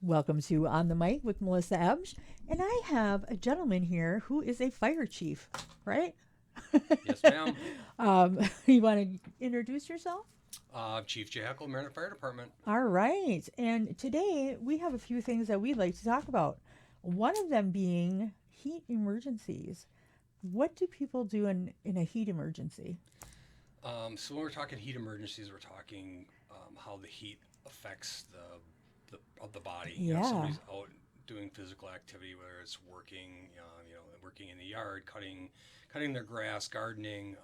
Welcome to On the Mic with Melissa Ebsch. And I have a gentleman here who is a fire chief, right? Yes, ma'am. You want to introduce yourself? Chief Jackal, Marinette Fire Department. All right. And today we have a few things that we'd like to talk about. One of them being heat emergencies. What do people do in a heat emergency? So when we're talking heat emergencies, we're talking how the heat affects the body. Yeah. Somebody's out doing physical activity, whether it's working, working in the yard, cutting their grass, gardening.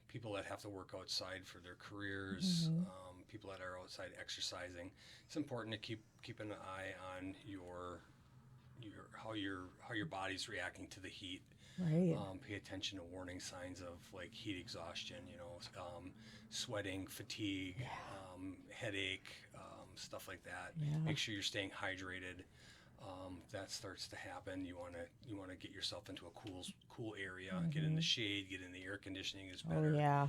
People that have to work outside for their careers. Mm-hmm. People that are outside exercising. It's important to keep an eye on how your body's reacting to the heat. Right. Pay attention to warning signs of like heat exhaustion, sweating, fatigue, Yeah. headache, stuff like that. Yeah. Make sure you're staying hydrated. If that starts to happen, you want to get yourself into a cool area, get in the shade, get in the air conditioning is Oh, better. yeah.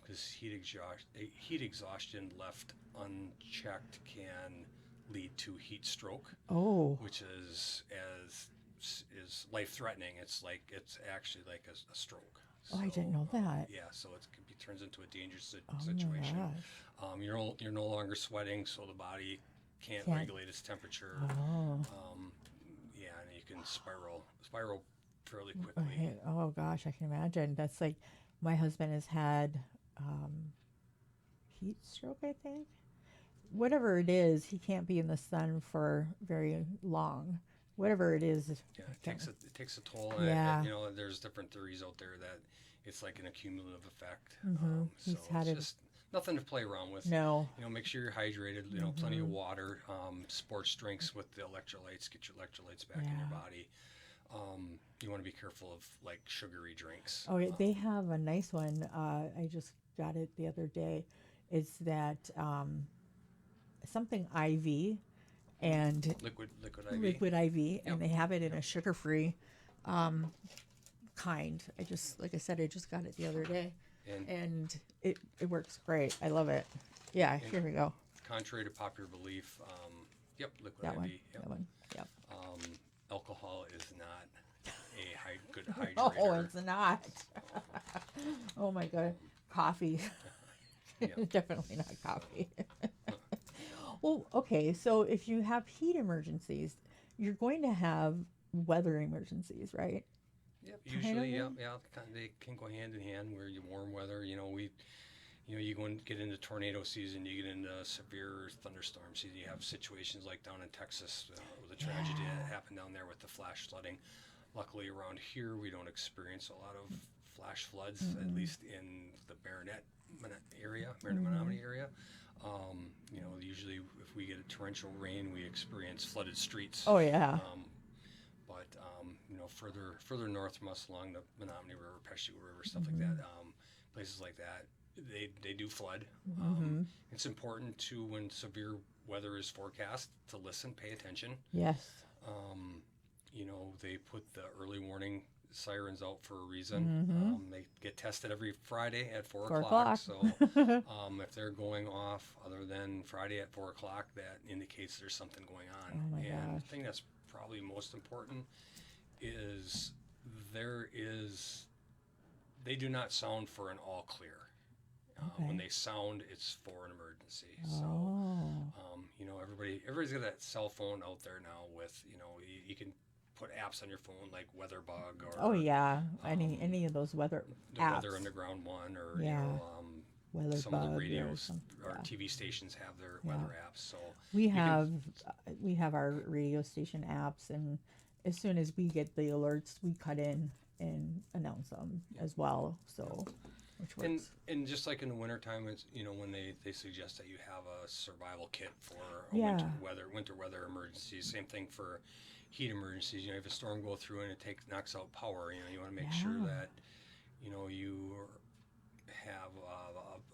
Because heat exhaustion left unchecked can lead to heat stroke, Oh. which is life threatening. It's actually like a stroke. Oh, I didn't know that. Yeah, so it turns into a dangerous Oh, my situation. gosh. You're no longer sweating, so the body can't Can't. regulate its temperature. Oh. Yeah, and you can spiral fairly Oh, quickly. oh gosh, I can imagine. That's like my husband has had um, heat stroke, I think. Whatever it is, he can't be in the sun for very long. Whatever it is, Yeah, I it can't- takes a toll. Yeah. There's different theories out there that it's like an accumulative effect. So He's had it's it. just nothing to play around with. No. Make sure you're hydrated. Plenty of water. Sports drinks with the electrolytes. Get your electrolytes back in your Yeah. body. You want to be careful of like sugary drinks. Oh, yeah, they have a nice one. I just got it the other day. It's that something IV and Liquid IV. liquid IV, and Yep. they have it in a Yep. sugar-free kind. Like I said, I just got it the other day, And and it works great. I love it. Yeah, here we go. contrary to popular belief, liquid That IV. one. Yep. That one. Yep. Alcohol is not a good Oh, hydrator. it's not. Oh my god, coffee. Yeah. Definitely not coffee. Well, okay, so if you have heat emergencies, you're going to have weather emergencies, right? Yep. Kind Usually, of. they can go hand in hand. Where you warm weather, you go and get into tornado season, you get into severe thunderstorm season. You have situations like down in Texas with the tragedy Yeah. that happened down there with the flash flooding. Luckily, around here we don't experience a lot of flash floods, at least in the Menominee area. Usually if we get a torrential rain, we experience flooded streets. Oh yeah. But further north from us along the Menominee River, Peshtigo River, stuff like that, places like that, they do flood. It's important to, when severe weather is forecast, to listen, pay attention. Yes. They put the early warning sirens out for a reason. They get tested every Friday at 4 4 o'clock. o'clock. So if they're going off other than Friday at 4 o'clock, that indicates there's something going on. Oh my And gosh. the thing that's probably most important is they do not sound for an all clear. Okay. When they sound, it's for an emergency. So, Oh. everybody's got that cell phone out there now with, you can put apps on your phone like WeatherBug or Oh yeah. Any of those weather the apps. Weather Underground one, or Yeah. Weather some of the bug radios or yeah. TV stations have their Yeah. weather apps. So We you can- have our radio station apps, and as soon as we get the alerts, we cut in and announce them as well. So, which works. and just like in the wintertime, it's when they suggest that you have a survival kit for a Yeah. winter weather emergencies. Same thing for heat emergencies. If a storm go through and it knocks out power, you want to make sure Yeah. that you have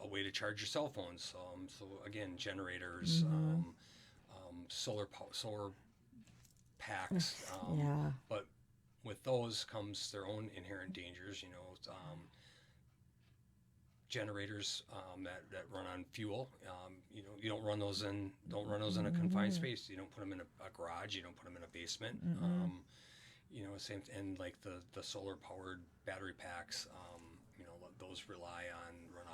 a way to charge your cell phones. So again, generators, solar packs. Yeah. But with those comes their own inherent dangers. generators that run on fuel. You don't run those in a confined space. You don't put them in a garage. You don't put them in a basement. Same and like the solar powered battery packs. Those run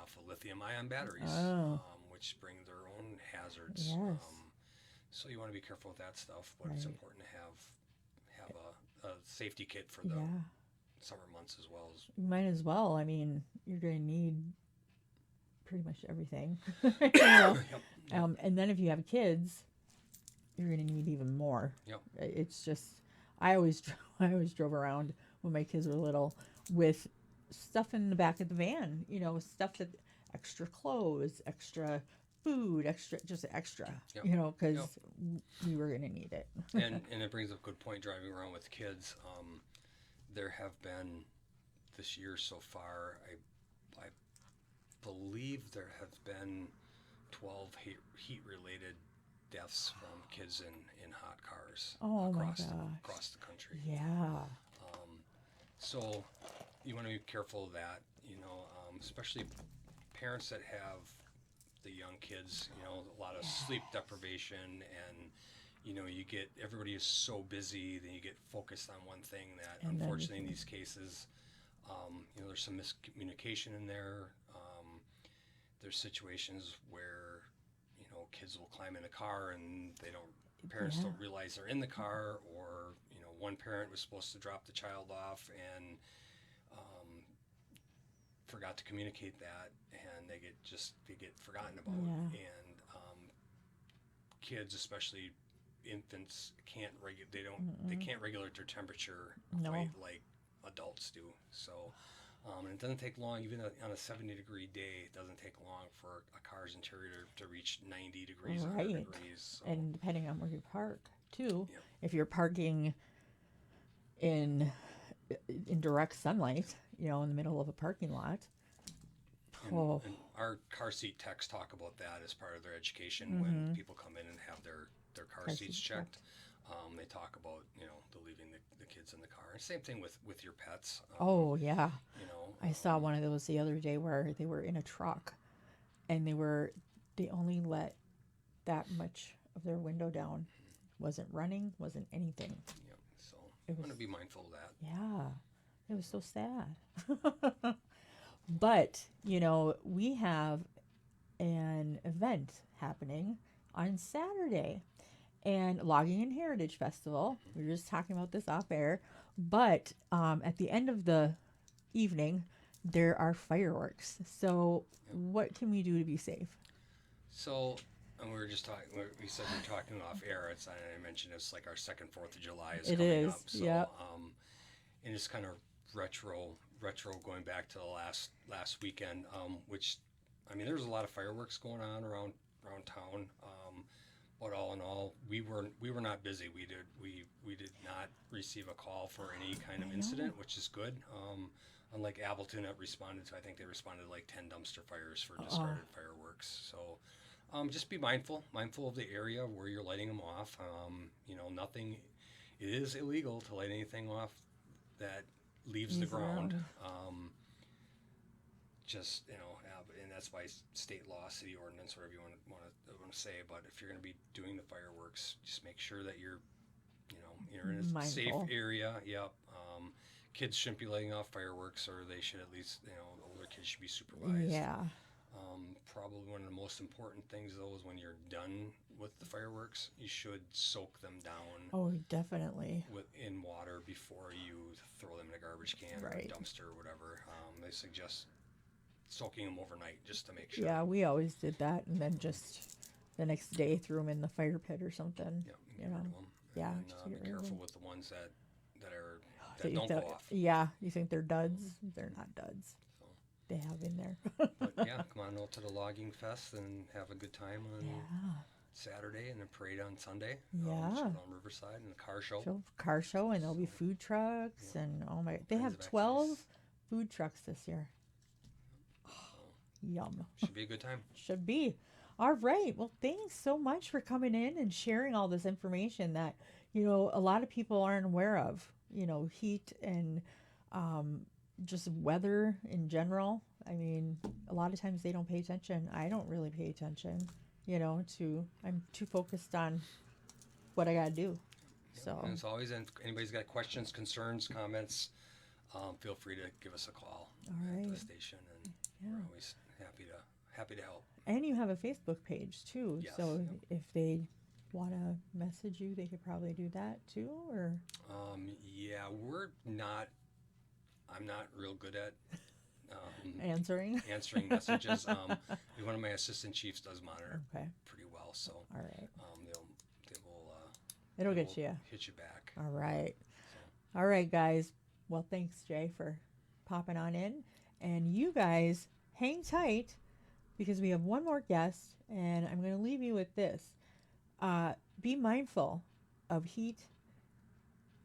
off of lithium ion batteries, Oh. which bring their own hazards. Yes. So you want to be careful with that stuff, but it's Right. important to have a safety kit for the Yeah. summer months as well as. You might as well. I mean, you're going to need pretty much everything. You know? Yep. And then if you have kids, you're going to need even more. Yep. It's just, I always, I always drove around when my kids were little with stuff in the back of the van. Stuff that extra clothes, extra food, just extra. Yep. Because Yep. we were going to need it. And it brings up a good point driving around with kids. There have been this year so far, I believe there have been 12 heat related deaths from kids in hot cars Oh my gosh. across the country. Yeah. So you want to be careful of that, especially parents that have the young kids, a lot of sleep deprivation and everybody is so busy, then you get focused on one thing that And then unfortunately in these cases, there's some miscommunication in there. There's situations where, kids will climb in a car and parents Yeah. don't realize they're in the car, or, one parent was supposed to drop the child off and forgot to communicate that, and they get forgotten about. Yeah. And kids, especially infants, they can't regulate their temperature No. quite like adults do. So and it doesn't take long, even on a 70-degree day, it doesn't take long for a car's interior to reach 90 degrees, 100 Right. degrees. So, And depending on where you park, too. Yep. If you're parking in direct sunlight, in the middle of a parking lot. and our car seat techs talk about that as part of their education when people come in and have their car Car seats seats checked. They talk about the leaving the kids in the car. And same thing with your pets. Oh, yeah. You know, I saw one of those the other day where they were in a truck and they only let that much of their window down. Wasn't running, wasn't anything. so It I'm going was- to be mindful of that. Yeah. It was so sad. But, we have an event happening on Saturday. And Logging and Heritage Festival. We were just talking about this off air. But at the end of the evening, there are fireworks. So what can we do to be safe? So, and we were just talking. We said we were talking off air. I mentioned it's like our second 4th of July is It coming is, up. So, yep. And it's kind of retro going back to the last weekend. Which, there was a lot of fireworks going on around town. But all in all, we were not busy. We did not receive a call for any kind of incident, which is good. Unlike Appleton, that responded to, I think they responded to like 10 dumpster fires for discarded fireworks. So just be mindful of the area where you're lighting them off. Nothing. It is illegal to light anything off that leaves the ground. And that's by state law, city ordinance, whatever you want to say. But if you're going to be doing the fireworks, just make sure that you're in a Mindful. safe area. Yep. Kids shouldn't be lighting off fireworks, or they should at least, older kids should be supervised. Yeah. Probably one of the most important things, though, is when you're done with the fireworks, you should soak them down Oh, definitely. in water before you throw them in a garbage can or a Right. dumpster or whatever. They suggest soaking them overnight just to make sure. Yeah, we always did that, and then just the next day threw them in the fire pit or something. Yep, get rid of them. Yeah, And just be get rid of careful them. with the ones that That you don't thought- go off. Yeah, you think they're duds? They're not duds. So. They have in there. But yeah, come on out to the Logging Fest and have a good time on Yeah. Saturday, and a parade on Sunday. Yeah. On Riverside, and a car show. Car show, and there'll be food trucks, and oh my, they Kinds have of 12 activities. food trucks this year. Yum. Should be a good time. Should be. All right. Well, thanks so much for coming in and sharing all this information that, a lot of people aren't aware of, heat and just weather in general. I mean, a lot of times they don't pay attention. I don't really pay attention, I'm too focused on what I got to do. So, And as always, and if anybody's got questions, concerns, comments, feel free to give us a call all at the right. station, and Yeah. we're always happy to help. And you have a Facebook page too. Yes. So Yep. if they want to message you, they could probably do that too, or Yeah, I'm not real good at answering. answering messages. One of my assistant chiefs does monitor Okay. pretty well, so All right. they will It'll they get will you. hit you back. All right. So, All right, guys. Well, thanks, Jay, for popping on in. And you guys, hang tight because we have one more guest, and I'm going to leave you with this. Be mindful of heat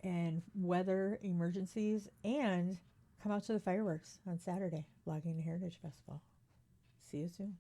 and weather emergencies, and come out to the fireworks on Saturday, Blogging the Heritage Festival. See you soon.